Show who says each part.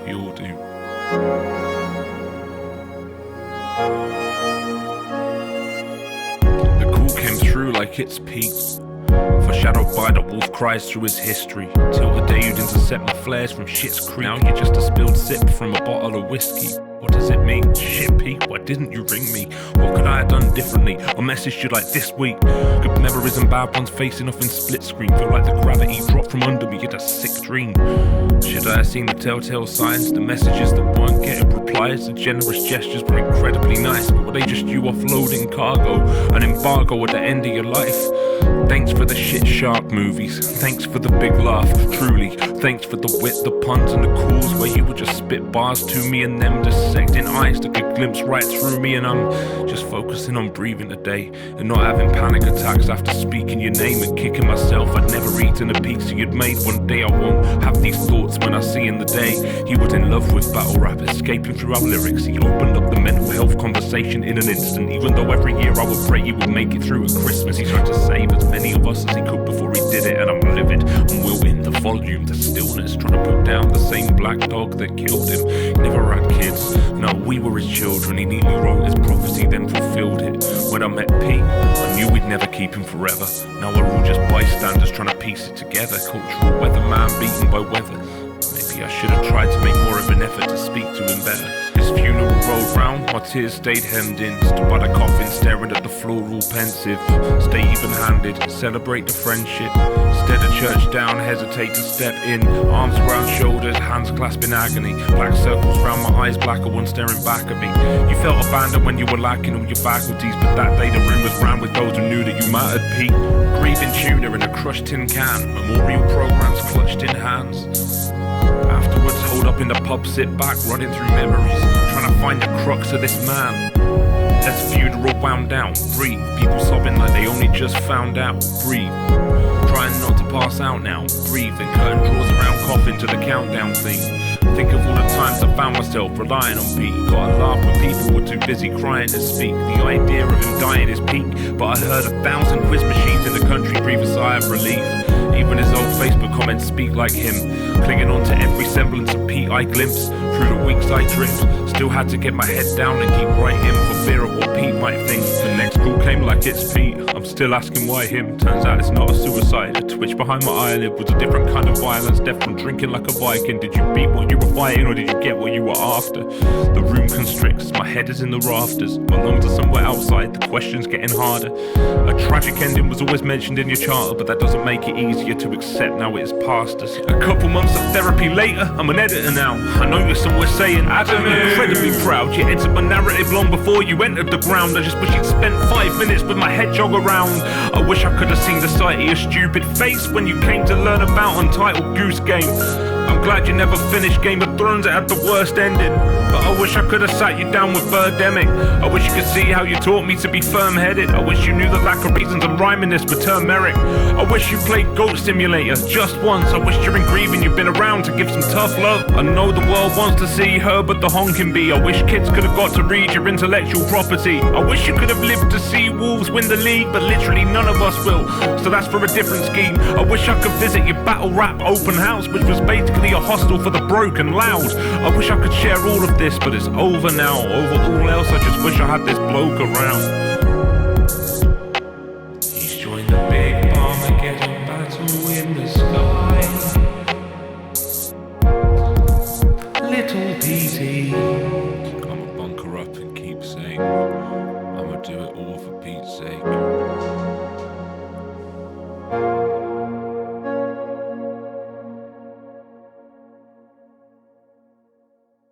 Speaker 1: you'll do. The call came through like it's Pete, foreshadowed by the wolf cries through his history, till the day you'd intercept my flares from Shit's Creek. Now you're just a spilled sip from a bottle of whiskey. What does it mean? Shit, Pete, why didn't you ring me? What could I have done differently? Or messaged you like this week? Good memories and bad ones facing off in split screen. Feel like the gravity dropped from under me, it's a sick dream. Should I have seen the telltale signs? The messages that weren't getting replies? The generous gestures were incredibly nice, but were they just you offloading cargo? An embargo at the end of your life? Thanks for the shit shark movies. Thanks for the big laugh, truly. Thanks for the wit, the puns and the calls where you would just spit bars to me and them dissecting eyes that could glimpse right through me. And I'm just focusing on breathing today and not having panic attacks after speaking your name and kicking myself. I'd never eaten a pizza you'd made. One day I won't have these thoughts when I see in the day. He was in love with battle rap, escaping through our lyrics. He opened up the mental health conversation in an instant. Even though every year I would pray he would make it through at Christmas. He tried to save as many of us as he could before he did it, and I'm livid and will in the volume, the stillness, trying to put down the same black dog that killed him. He never had kids, no, we were his children. He neatly wrote his prophecy, then fulfilled it. When I met Pete, I knew we'd never keep him forever. Now we're all just bystanders trying to piece it together. Cultural weatherman beaten by weather. Maybe I should have tried to make more of an effort to speak to him better. His funeral rolled round, my tears stayed hemmed in. Stood by the coffin, staring at the floor all pensive. Stay even-handed, celebrate the friendship. Instead of church down, hesitate to step in. Arms around shoulders, hands clasped in agony. Black circles round my eyes, blacker one staring back at me. You felt abandoned when you were lacking all your faculties, but that day the room was round with those who knew that you mattered, Pete. Grieving tuna in a crushed tin can, memorial programs clutched in hands. Afterwards, hold up in the pub, sit back, running through memories, trying to find the crux of this man. As funeral wound down, breathe. People sobbing like they only just found out. Breathe. Trying not to pass out now. Breathe. Then curtain draws around coffin to the countdown theme. Think of all the times I found myself relying on Pete. Gotta laugh when people were too busy crying to speak. The idea of him dying is peak, but I heard 1,000 quiz machines in the country breathe a sigh of relief. Even his old Facebook comments speak like him, clinging on to every semblance of Pete I glimpse. Through the weeks I drift, still had to get my head down and keep writing for fear of what Pete might think. The next call came like it's Pete, I'm still asking why him. Turns out it's not a suicide, a twitch behind my eyelid was a different kind of violence. Death from drinking like a Viking. Did you beat what you were fighting or did you get what you were after? The room constricts, my head is in the rafters. My lungs are somewhere outside, the question's getting harder. A tragic ending was always mentioned in your charter, but that doesn't make it easier to accept now it is past us. A couple months of therapy later, I'm an editor now. I know you're somewhere saying, Adam, I'm incredibly proud. You entered my narrative long before you entered the ground. I just wish you'd spent 5 minutes with my hedgehog around. I wish I could have seen the sight of your stupid face when you came to learn about Untitled Goose Game. I'm glad you never finished Game of Thrones, it had the worst ending. But I wish I could have sat you down with Birdemic. I wish you could see how you taught me to be firm-headed. I wish you knew the lack of reasons I'm rhyming this would turn Merrick. I wish you played Goat Simulator just once. I wish during grieving you've been around to give some tough love. I know the world wants to see Herbert the honking bee. I wish kids could have got to read your intellectual property. I wish you could have lived to see Wolves win the league, but literally none of us will, so that's for a different scheme. I wish I could visit your battle rap open house, which was basically a hostel for the broken loud. I wish I could share all of this, but it's over now. Over all else, I just wish I had this bloke around. He's joined the big Armageddon battle in the sky. Little Petey